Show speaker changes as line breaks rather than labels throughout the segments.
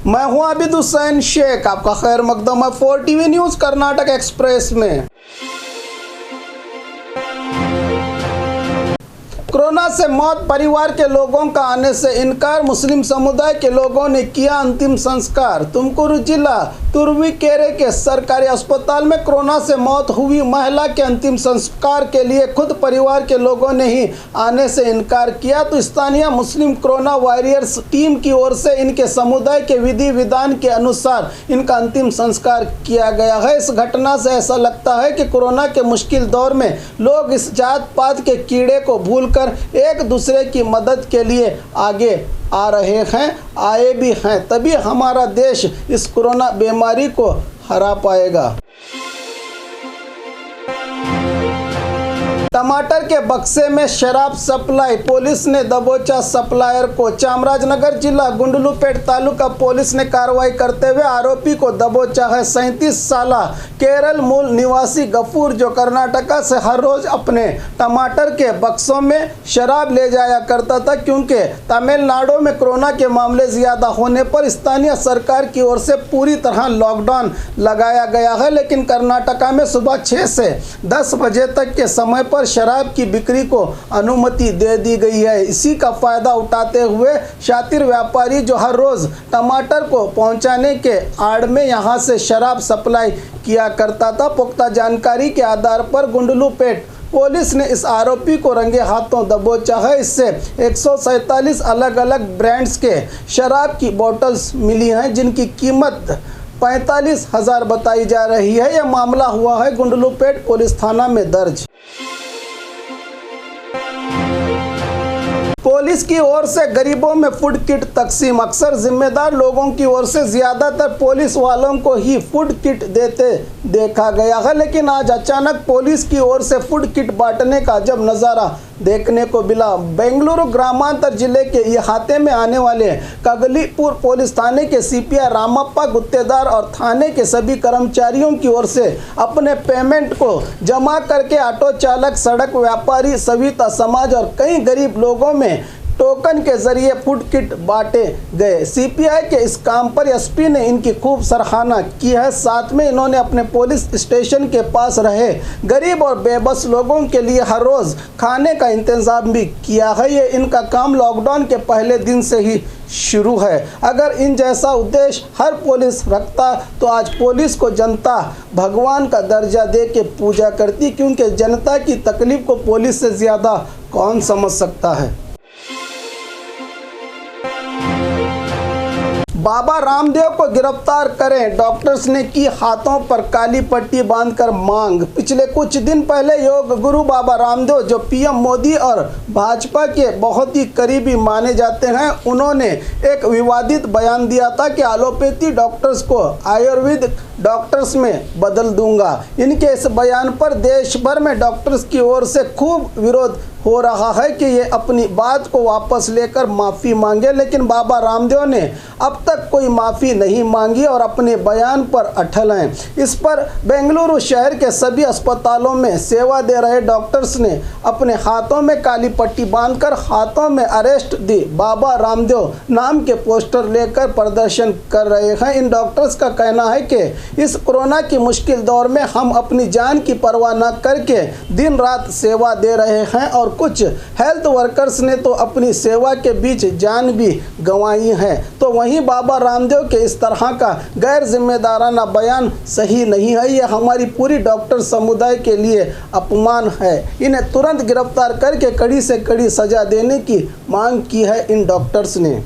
मैं हूं आबिद हुसैन शेख, आपका खैर मकदम है 4 टीवी न्यूज कर्नाटक एक्सप्रेस में। कोरोना से मौत, परिवार के लोगों का आने से इनकार, मुस्लिम समुदाय के लोगों ने किया अंतिम संस्कार। तुमकुरू जिला तुरुवेकेरे के सरकारी अस्पताल में कोरोना से मौत हुई महिला के अंतिम संस्कार के लिए खुद परिवार के लोगों ने ही आने से इनकार किया, तो स्थानीय मुस्लिम कोरोना वॉरियर्स टीम की ओर से इनके समुदाय के विधि विधान के अनुसार इनका अंतिम संस्कार किया गया है। इस घटना से ऐसा लगता है कि कोरोना के मुश्किल दौर में लोग इस जात पात के कीड़े को भूलकर एक दूसरे की मदद के लिए आगे आ रहे हैं, आए भी हैं, तभी हमारा देश इस कोरोना बीमारी को हरा पाएगा। टमाटर के बक्से में शराब सप्लाई, पुलिस ने दबोचा सप्लायर को। चामराजनगर जिला गुंडलुपेट तालुका पुलिस ने कार्रवाई करते हुए आरोपी को दबोचा है। 37 साल केरल मूल निवासी गफूर, जो कर्नाटका से हर रोज अपने टमाटर के बक्सों में शराब ले जाया करता था, क्योंकि तमिलनाडु में कोरोना के मामले ज़्यादा होने पर स्थानीय सरकार की ओर से पूरी तरह लॉकडाउन लगाया गया है। लेकिन कर्नाटका में सुबह 6 से 10 बजे तक के समय पर शराब की बिक्री को अनुमति दे दी गई है। इसी का फायदा उठाते हुए शातिर व्यापारी, जो हर रोज टमाटर को पहुंचाने के आड़ में यहां से शराब सप्लाई किया करता था। पुख्ता जानकारी के आधार पर गुंडलुपेट पुलिस ने इस आरोपी को रंगे हाथों दबोचा है। इससे 147 अलग अलग ब्रांड्स के शराब की बोतल्स मिली हैं, जिनकी कीमत 45,000 बताई जा रही है। यह मामला हुआ है गुंडलुपेट पुलिस थाना में दर्ज। पुलिस की ओर से गरीबों में फूड किट तकसीम, अक्सर जिम्मेदार लोगों की ओर से ज़्यादातर पुलिस वालों को ही फूड किट देते देखा गया है, लेकिन आज अचानक पुलिस की ओर से फूड किट बांटने का जब नज़ारा देखने को मिला। बेंगलुरु ग्रामांतर जिले के इहाते में आने वाले कगलीपुर पुलिस थाने के सीपीआई रामप्पा गुत्तेदार और थाने के सभी कर्मचारियों की ओर से अपने पेमेंट को जमा करके ऑटो चालक, सड़क व्यापारी, सविता समाज और कई गरीब लोगों में टोकन के जरिए फूड किट बांटे गए। सीपीआई के इस काम पर एसपी ने इनकी खूब सराहना की है। साथ में इन्होंने अपने पुलिस स्टेशन के पास रहे गरीब और बेबस लोगों के लिए हर रोज़ खाने का इंतजाम भी किया है। ये इनका काम लॉकडाउन के पहले दिन से ही शुरू है। अगर इन जैसा उद्देश्य हर पुलिस रखता तो आज पुलिस को जनता भगवान का दर्जा दे के पूजा करती, क्योंकि जनता की तकलीफ को पुलिस से ज़्यादा कौन समझ सकता है। बाबा रामदेव को गिरफ्तार करें, डॉक्टर्स ने की हाथों पर काली पट्टी बांधकर मांग। पिछले कुछ दिन पहले योग गुरु बाबा रामदेव, जो पीएम मोदी और भाजपा के बहुत ही करीबी माने जाते हैं, उन्होंने एक विवादित बयान दिया था कि एलोपैथी डॉक्टर्स को आयुर्वेद डॉक्टर्स में बदल दूंगा। इनके इस बयान पर देश भर में डॉक्टर्स की ओर से खूब विरोध हो रहा है कि ये अपनी बात को वापस लेकर माफ़ी मांगे, लेकिन बाबा रामदेव ने अब तक कोई माफ़ी नहीं मांगी और अपने बयान पर अटल हैं। इस पर बेंगलुरु शहर के सभी अस्पतालों में सेवा दे रहे डॉक्टर्स ने अपने हाथों में काली पट्टी बांधकर हाथों में अरेस्ट दी बाबा रामदेव नाम के पोस्टर लेकर प्रदर्शन कर रहे हैं। इन डॉक्टर्स का कहना है कि इस कोरोना की मुश्किल दौर में हम अपनी जान की परवाह न करके दिन रात सेवा दे रहे हैं और कुछ हेल्थ वर्कर्स ने तो अपनी सेवा के बीच जान भी गंवाई है। तो वहीं बाबा रामदेव के इस तरह का गैर जिम्मेदाराना बयान सही नहीं है। यह हमारी पूरी डॉक्टर समुदाय के लिए अपमान है। इन्हें तुरंत गिरफ्तार करके कड़ी से कड़ी सजा देने की मांग की है इन डॉक्टर्स ने।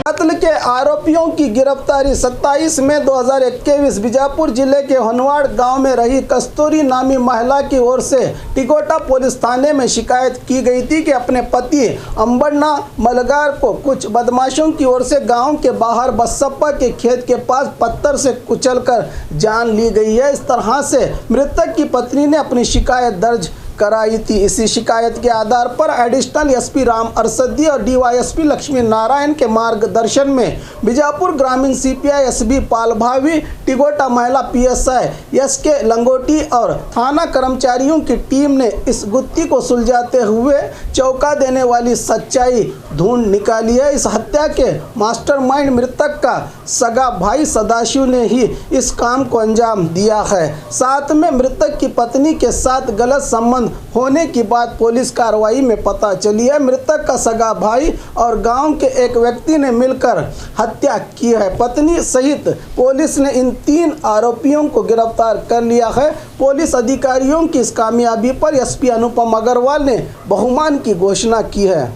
कत्ल के आरोपियों की गिरफ्तारी, 27 मई 2021 बीजापुर जिले के हनवाड़ गांव में रही कस्तूरी नामी महिला की ओर से टिकोटा पुलिस थाने में शिकायत की गई थी कि अपने पति अंबरना मलगार को कुछ बदमाशों की ओर से गांव के बाहर बसप्पा के खेत के पास पत्थर से कुचलकर जान ली गई है। इस तरह से मृतक की पत्नी ने अपनी शिकायत दर्ज कराई थी। इसी शिकायत के आधार पर एडिशनल एसपी राम अरसदी और डीवाईएसपी लक्ष्मी नारायण के मार्गदर्शन में बीजापुर ग्रामीण सीपीआई एसबी पालभावी, टिगोटा महिला पीएसआई एसके लंगोटी और थाना कर्मचारियों की टीम ने इस गुत्थी को सुलझाते हुए चौंका देने वाली सच्चाई ढूंढ निकाली है। इस हत्या के मास्टरमाइंड मृतक का सगा भाई सदाशिव ने ही इस काम को अंजाम दिया है। साथ में मृतक की पत्नी के साथ गलत संबंध होने की बात पुलिस कार्रवाई में पता चली है। मृतक का सगा भाई और गांव के एक व्यक्ति ने मिलकर हत्या की है। पत्नी सहित पुलिस ने इन 3 आरोपियों को गिरफ्तार कर लिया है। पुलिस अधिकारियों की इस कामयाबी पर एसपी अनुपम अग्रवाल ने बहुमान की घोषणा की है।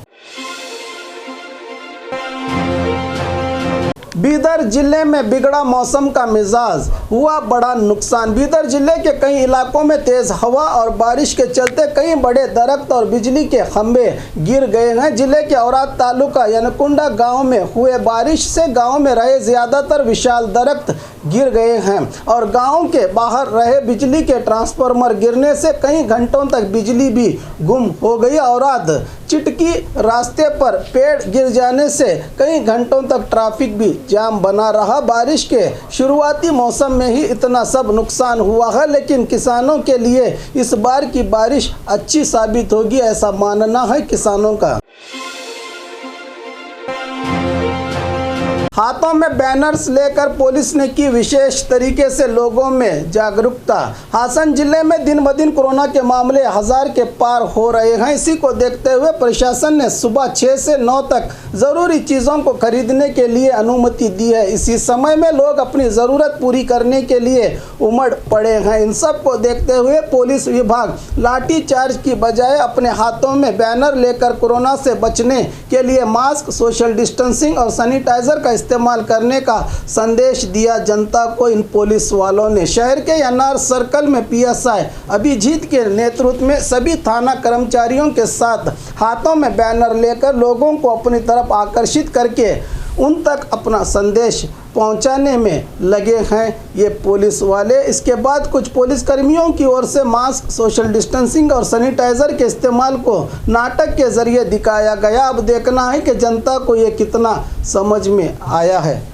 बीदर जिले में बिगड़ा मौसम का मिजाज, हुआ बड़ा नुकसान। बीदर जिले के कई इलाकों में तेज हवा और बारिश के चलते कई बड़े दरख्त और बिजली के खंभे गिर गए हैं। जिले के औराद तालुका यनकुंडा गांव में हुए बारिश से गांव में रहे ज्यादातर विशाल दरख्त गिर गए हैं और गांव के बाहर रहे बिजली के ट्रांसफार्मर गिरने से कई घंटों तक बिजली भी गुम हो गई। औराद चिटकी रास्ते पर पेड़ गिर जाने से कई घंटों तक ट्रैफिक भी जाम बना रहा। बारिश के शुरुआती मौसम में ही इतना सब नुकसान हुआ है, लेकिन किसानों के लिए इस बार की बारिश अच्छी साबित होगी, ऐसा मानना है किसानों का। हाथों में बैनर्स लेकर पुलिस ने की विशेष तरीके से लोगों में जागरूकता। हासन जिले में दिन ब दिन कोरोना के मामले 1000 के पार हो रहे हैं। इसी को देखते हुए प्रशासन ने सुबह 6 से 9 तक जरूरी चीज़ों को खरीदने के लिए अनुमति दी है। इसी समय में लोग अपनी ज़रूरत पूरी करने के लिए उमड़ पड़े हैं। इन सब को देखते हुए पुलिस विभाग लाठी चार्ज की बजाय अपने हाथों में बैनर लेकर कोरोना से बचने के लिए मास्क, सोशल डिस्टेंसिंग और सैनिटाइजर का इस्तेमाल करने का संदेश दिया जनता को। इन पुलिस वालों ने शहर के एनआर सर्कल में पीएसआई अभिजीत के नेतृत्व में सभी थाना कर्मचारियों के साथ हाथों में बैनर लेकर लोगों को अपनी तरफ आकर्षित करके उन तक अपना संदेश पहुंचाने में लगे हैं ये पुलिस वाले। इसके बाद कुछ पुलिस कर्मियों की ओर से मास्क, सोशल डिस्टेंसिंग और सैनिटाइजर के इस्तेमाल को नाटक के जरिए दिखाया गया। अब देखना है कि जनता को ये कितना समझ में आया है।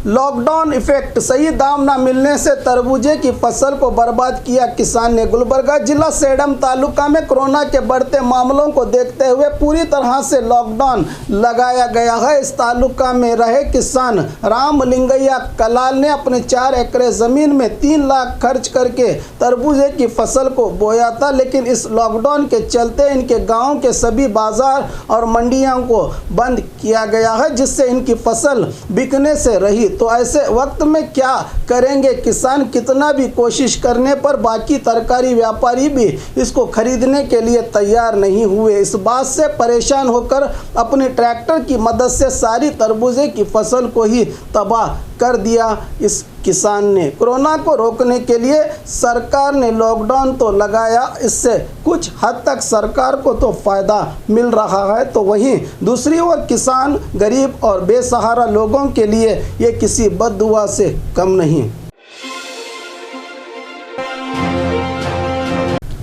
लॉकडाउन इफेक्ट, सही दाम न मिलने से तरबूजे की फसल को बर्बाद किया किसान ने। गुलबर्गा जिला सेडम तालुका में कोरोना के बढ़ते मामलों को देखते हुए पूरी तरह से लॉकडाउन लगाया गया है। इस तालुका में रहे किसान रामलिंगैया कलाल ने अपने 4 एकड़ जमीन में 3 लाख खर्च करके तरबूजे की फसल को बोया था, लेकिन इस लॉकडाउन के चलते इनके गाँव के सभी बाजार और मंडियों को बंद किया गया है, जिससे इनकी फसल बिकने से रही। तो ऐसे वक्त में क्या करेंगे किसान? कितना भी कोशिश करने पर बाकी तरकारी व्यापारी भी इसको खरीदने के लिए तैयार नहीं हुए। इस बात से परेशान होकर अपने ट्रैक्टर की मदद से सारी तरबूजे की फसल को ही तबाह कर दिया इस किसान ने। कोरोना को रोकने के लिए सरकार ने लॉकडाउन तो लगाया, इससे कुछ हद तक सरकार को तो फ़ायदा मिल रहा है, तो वहीं दूसरी ओर किसान, गरीब और बेसहारा लोगों के लिए ये किसी बद्दुआ से कम नहीं।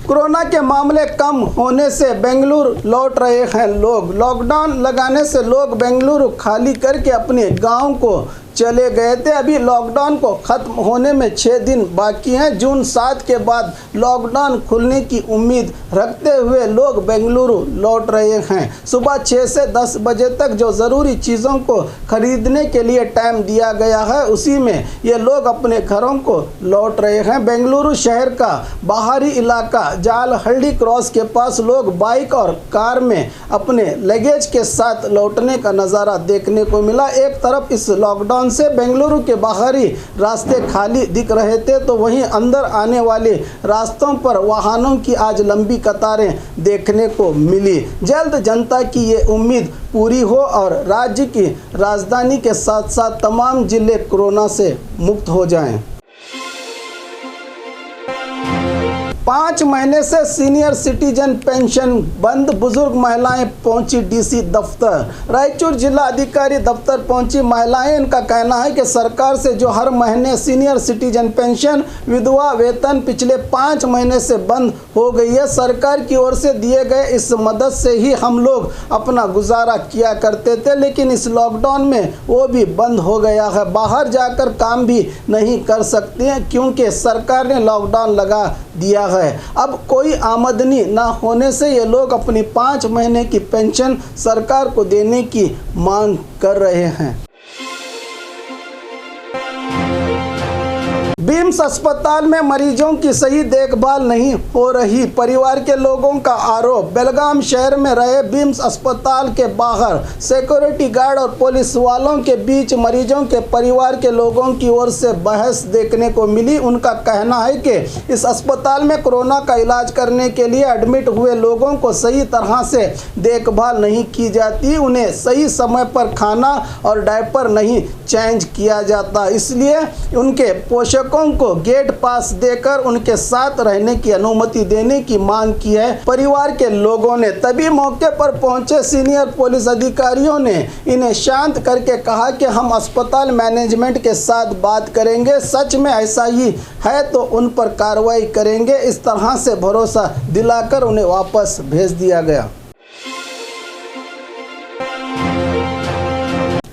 कोरोना के मामले कम होने से बेंगलुरु लौट रहे हैं लोग। लॉकडाउन लगाने से लोग बेंगलुरु खाली करके अपने गांव को चले गए थे। अभी लॉकडाउन को ख़त्म होने में 6 दिन बाकी हैं। जून 7 के बाद लॉकडाउन खुलने की उम्मीद रखते हुए लोग बेंगलुरु लौट रहे हैं। सुबह 6 से 10 बजे तक जो ज़रूरी चीज़ों को खरीदने के लिए टाइम दिया गया है, उसी में ये लोग अपने घरों को लौट रहे हैं। बेंगलुरु शहर का बाहरी इलाका जालहल्ली क्रॉस के पास लोग बाइक और कार में अपने लगेज के साथ लौटने का नज़ारा देखने को मिला। एक तरफ इस लॉकडाउन से बेंगलुरु के बाहरी रास्ते खाली दिख रहे थे, तो वहीं अंदर आने वाले रास्तों पर वाहनों की आज लंबी कतारें देखने को मिली। जल्द जनता की ये उम्मीद पूरी हो और राज्य की राजधानी के साथ साथ तमाम जिले कोरोना से मुक्त हो जाएं। 5 महीने से सीनियर सिटीजन पेंशन बंद, बुजुर्ग महिलाएं पहुंची डीसी दफ्तर। रायचूर जिला अधिकारी दफ्तर पहुंची महिलाएं। इनका कहना है कि सरकार से जो हर महीने सीनियर सिटीजन पेंशन, विधवा वेतन पिछले 5 महीने से बंद हो गई है। सरकार की ओर से दिए गए इस मदद से ही हम लोग अपना गुजारा किया करते थे, लेकिन इस लॉकडाउन में वो भी बंद हो गया है। बाहर जाकर काम भी नहीं कर सकते हैं क्योंकि सरकार ने लॉकडाउन लगा दिया है। अब कोई आमदनी ना होने से ये लोग अपनी 5 महीने की पेंशन सरकार को देने की मांग कर रहे हैं। बिम्स अस्पताल में मरीजों की सही देखभाल नहीं हो रही, परिवार के लोगों का आरोप। बेलगाम शहर में रहे बिम्स अस्पताल के बाहर सिक्योरिटी गार्ड और पुलिस वालों के बीच मरीजों के परिवार के लोगों की ओर से बहस देखने को मिली। उनका कहना है कि इस अस्पताल में कोरोना का इलाज करने के लिए एडमिट हुए लोगों को सही तरह से देखभाल नहीं की जाती, उन्हें सही समय पर खाना और डायपर नहीं चेंज किया जाता, इसलिए उनके पोषकों को गेट पास देकर उनके साथ रहने की अनुमति देने की मांग की है परिवार के लोगों ने। तभी मौके पर पहुंचे सीनियर पुलिस अधिकारियों ने इन्हें शांत करके कहा कि हम अस्पताल मैनेजमेंट के साथ बात करेंगे, सच में ऐसा ही है तो उन पर कार्रवाई करेंगे। इस तरह से भरोसा दिलाकर उन्हें वापस भेज दिया गया।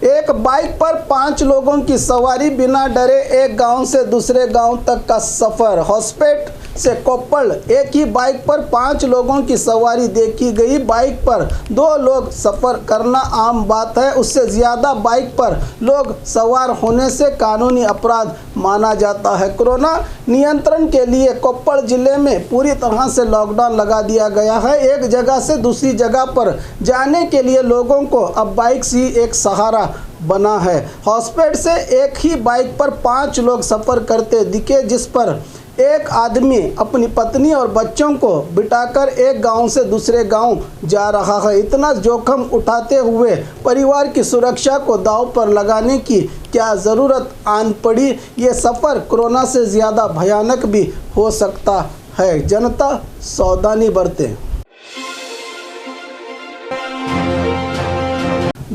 एक बाइक पर 5 लोगों की सवारी, बिना डरे एक गांव से दूसरे गांव तक का सफर। हॉस्पेट से कोप्पल एक ही बाइक पर 5 लोगों की सवारी देखी गई। बाइक पर 2 लोग सफर करना आम बात है, उससे ज़्यादा बाइक पर लोग सवार होने से कानूनी अपराध माना जाता है। कोरोना नियंत्रण के लिए कोप्पल जिले में पूरी तरह से लॉकडाउन लगा दिया गया है। एक जगह से दूसरी जगह पर जाने के लिए लोगों को अब बाइक ही एक सहारा बना है। हॉस्पिटल से एक ही बाइक पर 5 लोग सफ़र करते दिखे, जिस पर एक आदमी अपनी पत्नी और बच्चों को बिठाकर एक गांव से दूसरे गांव जा रहा है। इतना जोखिम उठाते हुए परिवार की सुरक्षा को दांव पर लगाने की क्या ज़रूरत आन पड़ी? ये सफ़र कोरोना से ज़्यादा भयानक भी हो सकता है। जनता सावधानी बरते।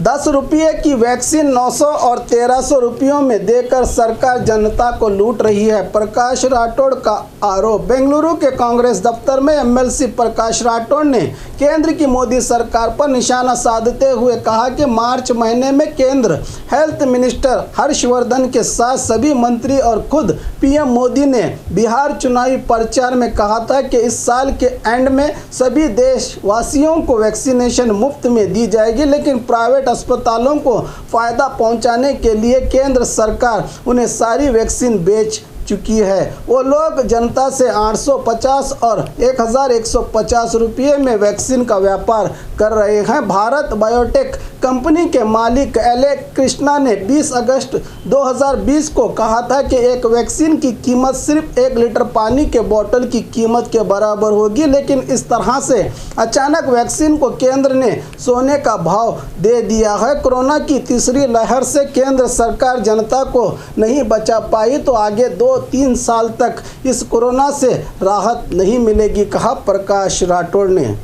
10 रुपये की वैक्सीन 900 और 1300 रुपयों में देकर सरकार जनता को लूट रही है, प्रकाश राठौड़ का आरोप। बेंगलुरु के कांग्रेस दफ्तर में एमएलसी प्रकाश राठौड़ ने केंद्र की मोदी सरकार पर निशाना साधते हुए कहा कि मार्च महीने में केंद्र हेल्थ मिनिस्टर हर्षवर्धन के साथ सभी मंत्री और खुद पीएम मोदी ने बिहार चुनावी प्रचार में कहा था कि इस साल के एंड में सभी देशवासियों को वैक्सीनेशन मुफ्त में दी जाएगी, लेकिन प्राइवेट अस्पतालों को फायदा पहुंचाने के लिए केंद्र सरकार उन्हें सारी वैक्सीन बेच चुकी है। वो लोग जनता से 850 और 1150 रुपये में वैक्सीन का व्यापार कर रहे हैं। भारत बायोटेक कंपनी के मालिक एले कृष्णा ने 20 अगस्त 2020 को कहा था कि एक वैक्सीन की कीमत सिर्फ 1 लीटर पानी के बोतल की कीमत के बराबर होगी, लेकिन इस तरह से अचानक वैक्सीन को केंद्र ने सोने का भाव दे दिया है। कोरोना की तीसरी लहर से केंद्र सरकार जनता को नहीं बचा पाई तो आगे 2-3 साल तक इस कोरोना से राहत नहीं मिलेगी, कहा प्रकाश राठौड़ ने।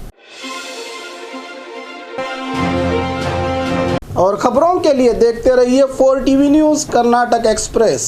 और खबरों के लिए देखते रहिए 4 टीवी न्यूज़ कर्नाटक एक्सप्रेस।